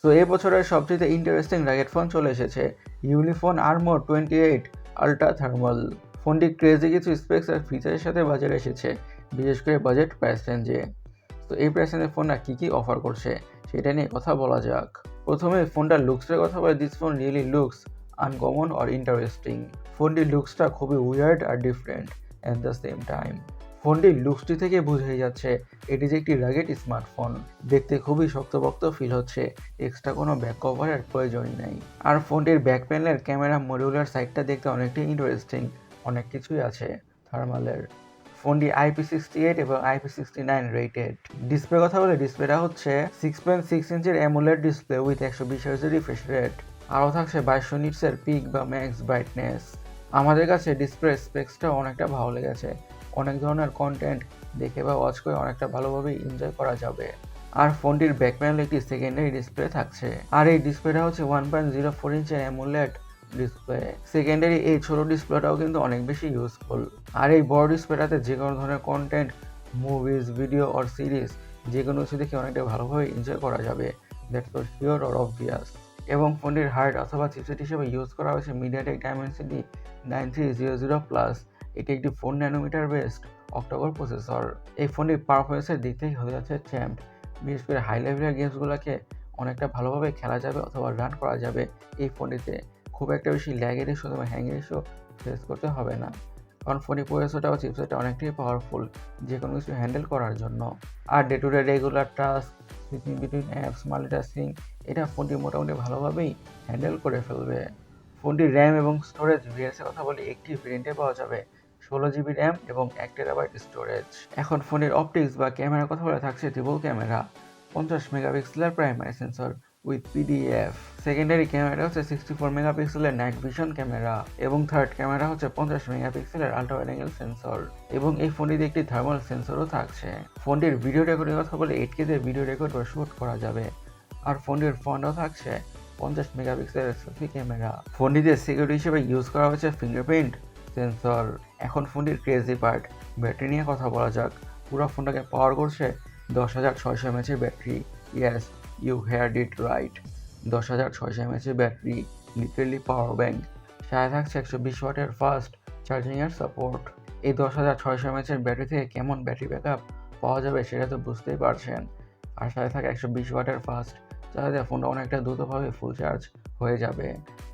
তো এই বছরের সবচেয়ে ইন্টারেস্টিং রাগেড ফোন চলে এসেছে, ইউনিফোন আর্মর 28 আল্ট্রা থার্মাল। ফোনটি ক্রেজি কিছু স্পেক্স আর ফিচারের সাথে বাজারে এসেছে, বিশেষ করে বাজেট প্রাইস রেঞ্জে। তো এই প্রাইস রেঞ্জের ফোনটা কী অফার করছে সেটা নিয়ে কথা বলা যাক। প্রথমে ফোনটার লুকসের কথা বলে, this phone really looks uncommon or interesting. ফোনটির লুকসটা খুবই উইয়ার্ড আর different at the same time. ফোনটির লুকসটি থেকে বোঝাই যাচ্ছে এটি যে একটি রাগেড স্মার্টফোন। দেখতে খুবই শক্তপোক্ত ফিল হচ্ছে, এক্সট্রা কোনো ব্যাক কভারের প্রয়োজনই নেই। আর ফোনটির ব্যাক প্যানেলের ক্যামেরা মডিউলার সাইডটা দেখতে অনেকটাই ইন্টারেস্টিং, অনেক কিছুই আছে থার্মালের। ফোনটি IP68 এবং IP69 রেটেড। ডিসপ্লে কথা বলে, ডিসপ্লেটা হচ্ছে 6.6 ইঞ্চের AMOLED display with 120 Hz refresh rate. আরও থাকছে 2200 নিটসের পিক বা ম্যাক্স ব্রাইটনেস। আমাদের কাছে ডিসপ্লে স্পেক্সটা অনেকটা ভালো লেগেছে, অনেক ধরনের কন্টেন্ট দেখে বা ওয়াচ করে অনেকটা ভালোভাবে এনজয় করা যাবে। আর ফোনটির ব্যাক প্যানেলে একটি সেকেন্ডারি ডিসপ্লে থাকছে, আর এই ডিসপ্লেটা হচ্ছে 1.04 ইঞ্চের অ্যামোলেড ডিসপ্লে। সেকেন্ডারি এই ছোট ডিসপ্লেটাও কিন্তু অনেক বেশি ইউজফুল। আর এই বড় ডিসপ্লেটাতে যে কোনো ধরনের content, movies, video or series যে কোনো কিছু দেখে অনেকটা ভালোভাবে এনজয় করা যাবে, that's for sure or obvious. এবং ফোনটির হার্ড অথবা চিপসেট হিসেবে ইউজ করা হয়েছে মিডিয়াটেক ডাইমেনসিটি 9300+। এটি একটি 4 ন্যানোমিটার বেসড অক্টোকোর প্রসেসর। এই ফোনটির পারফরমেন্সের দিক থেকে হয়ে যাচ্ছে চ্যাম্পড, বিশেষ করে হাই লেভেলের গেমসগুলোকে অনেকটা ভালোভাবে খেলা যাবে অথবা রান করা যাবে এই ফোনটিতে। খুব একটা বেশি ল্যাগের ইস্যু অথবা হ্যাংয়ের ইস্যু ফেস করতে হবে না, কারণ ফোনটির প্রসেসরটা ও চিপসেটটা অনেকটাই পাওয়ারফুল যে কোনো কিছু হ্যান্ডেল করার জন্য। আর day to day regular task, switching between apps, multitasking, এটা ফোনটি মোটামুটি ভালোভাবেই হ্যান্ডেল করে ফেলবে। ফোনটির র্যাম এবং স্টোরেজ ভেরিয়েন্টের কথা বলি, একটি ভেরিয়েন্টে পাওয়া যাবে 16 GB র্যাম এবং 1 TB স্টোরেজ। এখন ফোনের অপটিক্স বা ক্যামেরার কথা বলে, থাকছে ট্রিপল ক্যামেরা, 50 মেগাপিক্সেলের primary sensor with PDF। Secondary camera হচ্ছে 64 মেগাপিক্সেলের নাইট ভিশন ক্যামেরা এবং থার্ড ক্যামেরা হচ্ছে 50 মেগাপিক্সেলের আল্ট্রা ওয়াইড অ্যাঙ্গেল সেন্সর। এবং এই ফোনটিতে একটি থার্মাল সেন্সরও থাকছে। ফোনটির ভিডিও রেকর্ডিং কথা বলে 8K তে ভিডিও রেকর্ড বা শুট করা যাবে। আর ফোনটির ফ্রন্টও থাকছে 50 মেগাপিক্সেলের সেলফি ক্যামেরা। ফোনটিতে সিকিউরিটি হিসেবে ইউজ করা হয়েছে ফিঙ্গারপ্রিন্ট সেন্সর। এখন ফোনটির ক্রেজি পার্ট, ব্যাটারি নিয়ে কথা বলা যাক। পুরো ফোনটাকে পাওয়ার করছে 10,600 mAh battery. Yes, you heard it right, 10,600 mAh battery, literally power bank. সাথে থাকছে 120 ওয়াটের ফাস্ট চার্জিংয়ের সাপোর্ট। এই 10,600 mAh ব্যাটারি থেকে কেমন ব্যাটারি ব্যাকআপ পাওয়া যাবে সেটা তো বুঝতেই পারছেন। আর সাথে থাকে 120 ওয়াটের ফাস্ট, যাতে ফোনটা অনেকটা দ্রুতভাবে ফুল চার্জ হয়ে যাবে।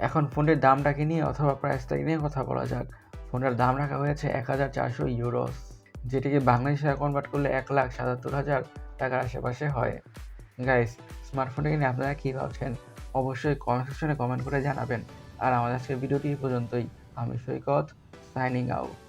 এখন ফোনটির দামটাকে নিয়ে অথবা প্রাইসটাকে নিয়ে কথা বলা যাক। ফোনটার দাম রাখা হয়েছে 1,400 ইউরোস, যেটিকে বাংলাদেশে কনভার্ট করলে 1,77,000 টাকার আশেপাশে হয়। গাইস, স্মার্টফোনটাকে নিয়ে আপনারা কী ভাবছেন অবশ্যই কমেন্ট সেকশনে কমেন্ট করে জানাবেন। আর আমাদের আজকের ভিডিওটি এই পর্যন্তই। আমি সৈকত, সাইনিং আউট।